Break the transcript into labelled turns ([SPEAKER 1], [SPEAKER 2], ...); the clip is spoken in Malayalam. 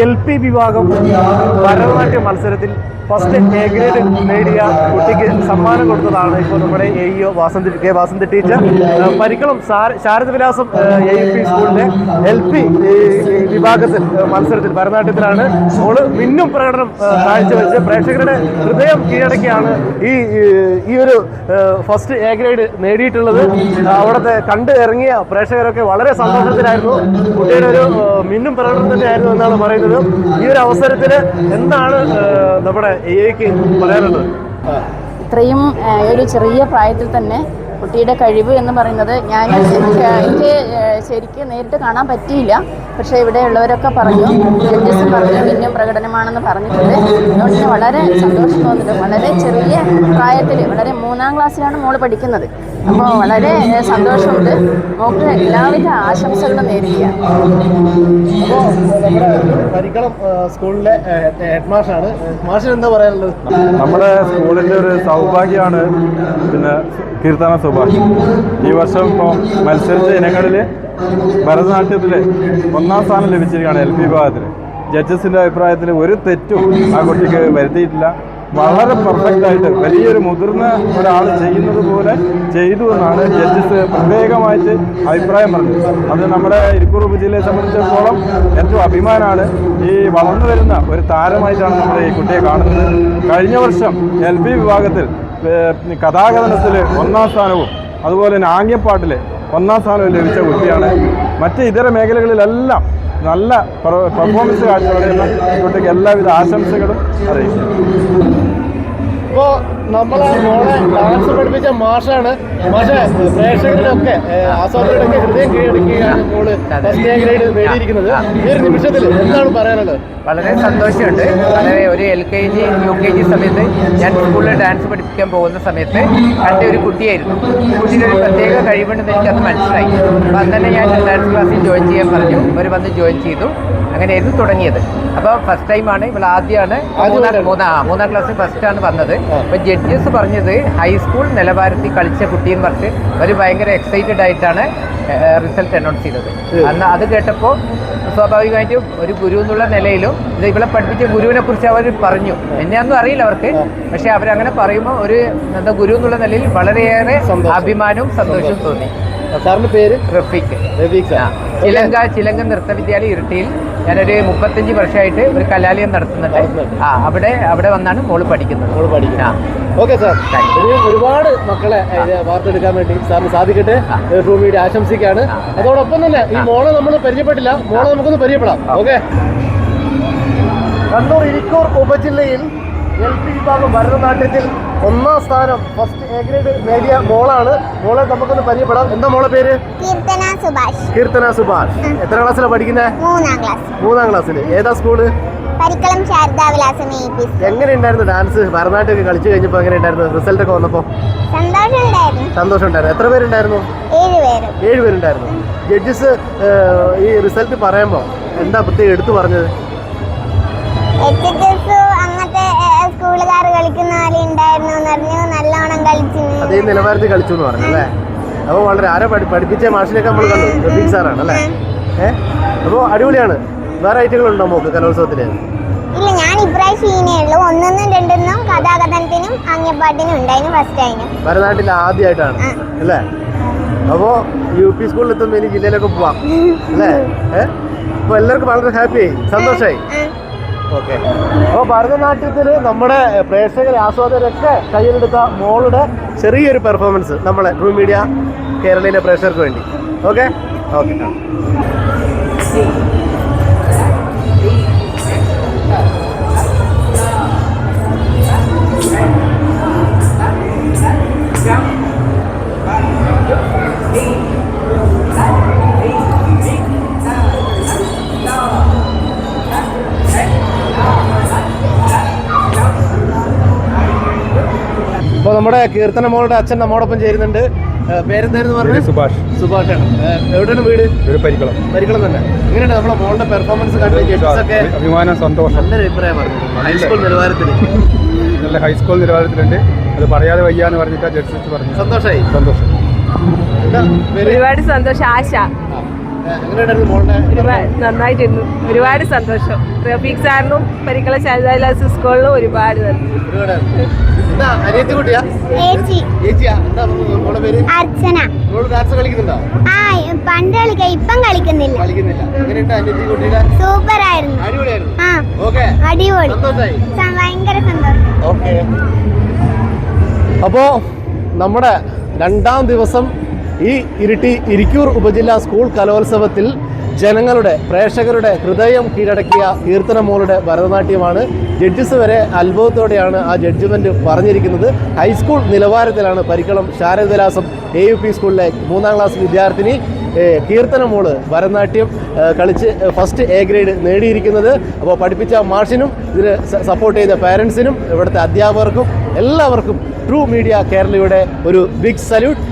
[SPEAKER 1] LP വിഭാഗം ഭരതനാട്യ മത്സരത്തിൽ ഫസ്റ്റ് എ ഗ്രേഡ് നേടിയ കുട്ടിക്ക് സമ്മാനം കൊടുത്തതാണ് ഇപ്പോൾ നമ്മുടെ AEO Vasanthi teacher. Parikkalam Saradavilasam AUP സ്കൂളിൻ്റെ LP വിഭാഗത്തിൽ മത്സരത്തിൽ ഭരതനാട്യത്തിലാണ് മോള് മിന്നും പ്രകടനം കാഴ്ചവെച്ച് പ്രേക്ഷകരുടെ ഹൃദയം കീഴടക്കിയാണ് ഈ ഒരു ഫസ്റ്റ് എ ഗ്രേഡ് നേടിയിട്ടുള്ളത്. അവിടുത്തെ കണ്ട് ഇറങ്ങിയ പ്രേക്ഷകരൊക്കെ വളരെ സന്തോഷത്തിലായിരുന്നു. കുട്ടിയുടെ ഒരു മിന്നും പ്രകടനം തന്നെയായിരുന്നു എന്നാണ് പറയുന്നത്. ഈ ഒരു അവസരത്തിൽ എന്താണ് നമ്മുടെ AEOക്ക് പറയാനുള്ളത്?
[SPEAKER 2] ഇത്രയും ഒരു ചെറിയ പ്രായത്തിൽ തന്നെ കുട്ടിയുടെ കഴിവ് എന്ന് പറയുന്നത് എനിക്ക് ശരിക്കും നേരിട്ട് കാണാൻ പറ്റിയില്ല. പക്ഷേ ഇവിടെയുള്ളവരൊക്കെ പറഞ്ഞു, ജഡ്ജസും പറഞ്ഞു മിന്നും പ്രകടനമാണെന്ന് പറഞ്ഞിട്ടുണ്ട്. അതുകൊണ്ട് വളരെ സന്തോഷം തോന്നുന്നുണ്ട്. വളരെ ചെറിയ പ്രായത്തിൽ, വളരെ 3ാം ക്ലാസ്സിലാണ് മോള് പഠിക്കുന്നത്. അപ്പോൾ വളരെ സന്തോഷമുണ്ട്. മോൾക്ക് എല്ലാവിധ ആശംസകളും നേരുകയാണ്.
[SPEAKER 1] അപ്പോൾ നമ്മുടെ പരിക്കളം സ്കൂളിലെ ഹെഡ് മാഷാണ്. മാഷിന് എന്താ പറയാനുള്ളത്?
[SPEAKER 3] നമ്മുടെ സ്കൂളിൻ്റെ ഒരു സൗഭാഗ്യമാണ് പിന്നെ കീർത്തന സുഭാഷ്. ഈ വർഷം ഇപ്പോൾ മത്സരിച്ച ഇനങ്ങളിൽ ഭരതനാട്യത്തിൽ 1ാം സ്ഥാനം ലഭിച്ചിരിക്കുകയാണ് LP വിഭാഗത്തിൽ. ജഡ്ജസിൻ്റെ അഭിപ്രായത്തിൽ ഒരു തെറ്റും ആ കുട്ടിക്ക് വരുത്തിയിട്ടില്ല. വളരെ പെർഫെക്റ്റായിട്ട് വലിയൊരു മുതിർന്ന ഒരാൾ ചെയ്യുന്നത് പോലെ ചെയ്തു എന്നാണ് ജഡ്ജസ് പ്രത്യേകമായിട്ട് അഭിപ്രായം പറഞ്ഞത്. അത് നമ്മുടെ ഇരിക്കൂർ ഉപജില്ലയെ സംബന്ധിച്ചിടത്തോളം ഏറ്റവും അഭിമാനമാണ്. ഈ വളർന്നു വരുന്ന ഒരു താരമായിട്ടാണ് നമ്മൾ ഈ കുട്ടിയെ കാണുന്നത്. കഴിഞ്ഞ വർഷം LP വിഭാഗത്തിൽ കഥാകഥനത്തിൽ 1ാം സ്ഥാനവും അതുപോലെ തന്നെ ആംഗ്യപ്പാട്ടിൽ 1ാം സ്ഥാനവും ലഭിച്ച കുട്ടിയാണ്. മറ്റ് ഇതര മേഖലകളിലെല്ലാം നല്ല പെർഫോമൻസ് കാഴ്ചവെക്കുന്ന കുട്ടിക്ക് എല്ലാവിധ ആശംസകളും അറിയിക്കുന്നു.
[SPEAKER 1] ഇപ്പോൾ നമ്മളെ മോളെ ഡാൻസ് പഠിപ്പിച്ച മാഷാണ്. മാഷെ, പ്രേക്ഷകരുടെ ഒക്കെ ആസ്വാദകരുടെ ഒക്കെ ഹൃദയം കീഴടക്കുകയാണ് മോള് ഫസ്റ്റ് എ ഗ്രേഡ് നേടിയിരിക്കുന്നത്. ഈ ഒരു നിമിഷത്തിൽ എന്താണ് പറയാനുള്ളത്?
[SPEAKER 4] വളരെ സന്തോഷമുണ്ട്. വളരെ ഒരു LKG UKG സമയത്ത് ഞാൻ സ്കൂളിൽ ഡാൻസ് പഠിപ്പിക്കാൻ പോകുന്ന സമയത്ത് കണ്ട ഒരു കുട്ടിയായിരുന്നു. കുട്ടിയുടെ ഒരു പ്രത്യേക കഴിവുണ്ടെന്ന് എനിക്കത് മനസ്സിലായി. അപ്പോൾ അന്ന് തന്നെ ഞാൻ ഡാൻസ് ക്ലാസ്സിൽ ജോയിൻ ചെയ്യാൻ പറഞ്ഞു. അവർ വന്ന് ജോയിൻ ചെയ്തു. അങ്ങനെയായിരുന്നു തുടങ്ങിയത്. അപ്പോൾ ഫസ്റ്റ് ടൈമാണ് ഇവൾ ആദ്യമാണ് 3ാം ക്ലാസ്സിൽ ഫസ്റ്റാണ് വന്നത്. അപ്പോൾ ജഡ്ജസ് പറഞ്ഞത് ഹൈസ്കൂൾ നിലവാരത്തിൽ കളിച്ച കുട്ടിയെന്ന് പറഞ്ഞ് അവർ ഭയങ്കര എക്സൈറ്റഡ് ആയിട്ടാണ് റിസൾട്ട് അനൗൺസ് ചെയ്തത്. അന്ന് അത് കേട്ടപ്പോൾ സ്വാഭാവികമായിട്ടും ഒരു ഗുരു എന്നുള്ള നിലയിലും ഇത് ഇവളെ പഠിപ്പിച്ച ഗുരുവിനെ കുറിച്ച് അവർ പറഞ്ഞു. എന്നെയൊന്നും അറിയില്ല അവർക്ക്. പക്ഷെ അവരങ്ങനെ പറയുമ്പോൾ ഒരു ഗുരു എന്നുള്ള നിലയിൽ വളരെയേറെ അഭിമാനവും സന്തോഷവും തോന്നി.
[SPEAKER 1] സാറിന്റെ പേര്?
[SPEAKER 4] റഫീഖ്. ചിലങ്ക നൃത്തവിദ്യാലയം ഇരിട്ടിയിൽ ഞാനൊരു 35 വർഷമായിട്ട് ഒരു കലാലയം നടത്തുന്നുണ്ട്. അവിടെ വന്നാണ് മോള് പഠിക്കുന്നത്.
[SPEAKER 1] ഓക്കെ സാർ, ഒരുപാട് മക്കളെ വാർത്തെടുക്കാൻ വേണ്ടി സാറിന് സാധിക്കട്ടെ. ട്രൂ മീഡിയ ആശംസിക്കുകയാണ്. അതോടൊപ്പം തന്നെ ഈ മോളെ നമ്മൾ പരിചയപ്പെട്ടില്ല, മോളെ നമുക്കൊന്ന് പരിചയപ്പെടാം. ഓക്കെ, കണ്ണൂർ ഇരിക്കൂർ ഉപജില്ലയിൽ LP വിഭാഗം ഭരതനാട്യത്തിൽ 1ാം സ്ഥാനം ഫസ്റ്റ് എ ഗ്രേഡ് നേടിയ മോളാണ്. മോളെ നമുക്കൊന്ന് പരിചയപ്പെടാം. എന്താ മോളെ പേര്? കീർത്തന സുഭാഷ്. എത്ര ക്ലാസ്സിലാണ് പഠിക്കുന്നത്? 3ാം ക്ലാസ്സിൽ. ഏതാ സ്കൂള്?
[SPEAKER 5] പരിക്കളം ശാരദാവിലാസം AUP.
[SPEAKER 1] എങ്ങനെയുണ്ടായിരുന്നു ഡാൻസ്? ഭരതനാട്യമൊക്കെ കളിച്ചു കഴിഞ്ഞപ്പോൾ എങ്ങനെയുണ്ടായിരുന്നു? റിസൾട്ട് ഒക്കെ വന്നപ്പോൾ സന്തോഷം ഉണ്ടായിരുന്നു. എത്ര പേരുണ്ടായിരുന്നു? 7 പേരുണ്ടായിരുന്നു. ജഡ്ജസ് ഈ റിസൾട്ട് പറയുമ്പോൾ എന്താ പ്രത്യേകം എടുത്തു പറഞ്ഞത്?
[SPEAKER 5] അങ്ങനത്തെ സ്കൂളുകാർ കളിക്കുന്ന പോലെ ഉണ്ടായിരുന്നു എന്ന് പറഞ്ഞു. നല്ലോണം കളിച്ചു.
[SPEAKER 1] അതേ നിലവാരത്തിൽ കളിച്ചു എന്ന് പറഞ്ഞു അല്ലേ? അപ്പോൾ വളരെ ആരെ പഠിപ്പിച്ച മാഷിനൊക്കെ നമ്മൾ കണ്ടു, റഫീഖ് സാറാണ് അല്ലേ? അപ്പോൾ അടിപൊളിയാണ്. വേറെ ഐറ്റങ്ങളുണ്ടോ മോക്ക് കലോത്സവത്തില്?
[SPEAKER 5] ഇല്ല, ഞാൻ ഇപ്രാവശ്യം 1നും 2നും കഥാകഥനത്തിനും ആംഗ്യപ്പാട്ടിനും ഉണ്ടായിരുന്നു. ഫസ്റ്റ് ആയിരുന്നു.
[SPEAKER 1] ഭരതനാട്യത്തിൽ ആദ്യമായിട്ടാണ് അല്ലേ? അപ്പോൾ UP സ്കൂളിൽ എത്തുമ്പോൾ ഇനി ജില്ലയിലൊക്കെ പോവാം അല്ലേ? അപ്പോൾ എല്ലാവർക്കും വളരെ ഹാപ്പിയായി, സന്തോഷമായി. ഓക്കെ, അപ്പോൾ ഭരതനാട്യത്തിൽ നമ്മുടെ പ്രേക്ഷകരെ ആസ്വാദകരൊക്കെ കയ്യിലെടുത്ത മോളുടെ ചെറിയൊരു പെർഫോമൻസ് നമ്മളെ ട്രൂ മീഡിയ കേരളയിലെ പ്രേക്ഷകർക്ക് വേണ്ടി. Okay okay. അപ്പോൾ നമ്മുടെ കീർത്തന മോളുടെ അച്ഛൻ നമ്മോടൊപ്പം ചേരുന്നുണ്ട്. പേരെന്തായിരുന്നു പറഞ്ഞത്? സുഭാഷാണ്. എവിടെയാണ് വീട്? പരിക്കളം തന്നെ. എങ്ങനെയാണ് നമ്മളെ മോളുടെ പെർഫോമൻസ് കണ്ടത്? ജഡ്ജസൊക്കെ
[SPEAKER 3] അഭിമാനം, സന്തോഷം.
[SPEAKER 1] നല്ലൊരു അഭിപ്രായം പറഞ്ഞു. ഹൈസ്കൂൾ നിലവാരത്തിൽ
[SPEAKER 3] നല്ല ഹൈസ്കൂൾ നിലവാരത്തിലുണ്ട്. അത് പറയാതെ വയ്യാന്ന് പറഞ്ഞിട്ട് ജഡ്ജസ് പറഞ്ഞു.
[SPEAKER 1] സന്തോഷം.
[SPEAKER 6] ഒരുപാട് സന്തോഷം. ആശ
[SPEAKER 1] എങ്ങനെയുണ്ടായിരുന്നു മോളുടെ?
[SPEAKER 6] നന്നായിട്ടിരുന്നു. ഒരുപാട് സന്തോഷം. റഫീഖ് സാറിനും പരിക്കള ശാരദാസ് സ്കൂളിലും ഒരുപാട് നന്ദി.
[SPEAKER 1] എന്താ അനിയത്തി കുട്ടിയാ? ചേച്ചിയാ? എന്താ മോളുടെ പേര്?
[SPEAKER 5] അർച്ചന.
[SPEAKER 1] മോള് ഡാൻസ് കളിക്കുന്നുണ്ടോ?
[SPEAKER 5] ആ പണ്ട് കളിക്കാം, ഇപ്പം കളിക്കുന്നില്ല.
[SPEAKER 1] എങ്ങനെയുണ്ട് അനിയത്തി കുട്ടിയുടെ?
[SPEAKER 5] സൂപ്പർ ആയിരുന്നു.
[SPEAKER 1] അടിപൊളിയായിരുന്നു.
[SPEAKER 5] ആ
[SPEAKER 1] ഓക്കെ,
[SPEAKER 5] അടിപൊളി.
[SPEAKER 1] സന്തോഷായി.
[SPEAKER 5] ഭയങ്കര സന്തോഷം.
[SPEAKER 1] ഓക്കെ. അപ്പോൾ നമ്മുടെ 2ാം ദിവസം ഈ ഇരിക്കൂർ ഉപജില്ലാ സ്കൂൾ കലോത്സവത്തിൽ ജനങ്ങളുടെ, പ്രേക്ഷകരുടെ ഹൃദയം കീഴടക്കിയ കീർത്തനമോളുടെ ഭരതനാട്യമാണ്. ജഡ്ജസ് വരെ അത്ഭുതത്തോടെയാണ് ആ ജഡ്ജ്മെൻറ്റ് പറഞ്ഞിരിക്കുന്നത്. ഹൈസ്കൂൾ നിലവാരത്തിലാണ് പരിക്കളം ശാരദവിലാസം AUP സ്കൂളിലെ 3ാം ക്ലാസ് വിദ്യാർത്ഥിനി കീർത്തനമോള് ഭരതനാട്യം കളിച്ച് ഫസ്റ്റ് A ഗ്രേഡ് നേടിയിരിക്കുന്നത്. അപ്പോൾ പഠിപ്പിച്ച മാഷിനും ഇതിന് സപ്പോർട്ട് ചെയ്ത പാരൻസിനും ഇവിടുത്തെ അധ്യാപകർക്കും എല്ലാവർക്കും ട്രൂ മീഡിയ കേരളയുടെ ഒരു ബിഗ് സല്യൂട്ട്.